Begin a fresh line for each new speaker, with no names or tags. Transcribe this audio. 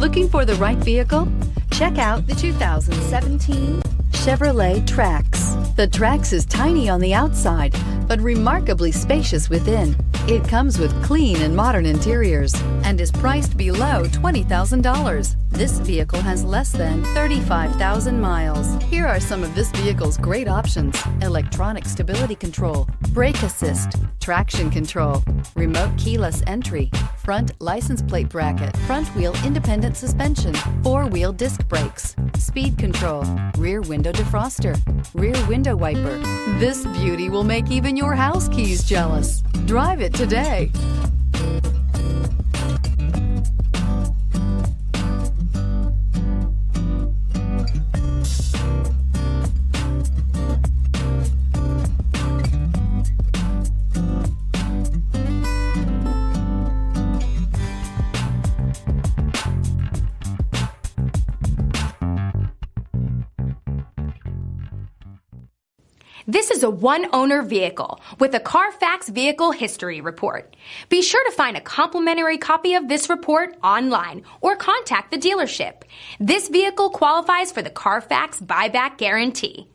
Looking for the right vehicle? Check out the 2017 Chevrolet Trax. The Trax is tiny on the outside, but remarkably spacious within. It comes with clean and modern interiors and is priced below $20,000. This vehicle has less than 35,000 miles. Here are some of this vehicle's great options: electronic stability control, brake assist, traction control, remote keyless entry, front license plate bracket, front wheel independent suspension, four-wheel disc brakes, speed control, rear window defroster, rear window wiper. This beauty will make even your house keys jealous. Drive it today.
This is a one-owner vehicle with a Carfax Vehicle History Report. Be sure to find a complimentary copy of this report online or contact the dealership. This vehicle qualifies for the Carfax Buyback Guarantee.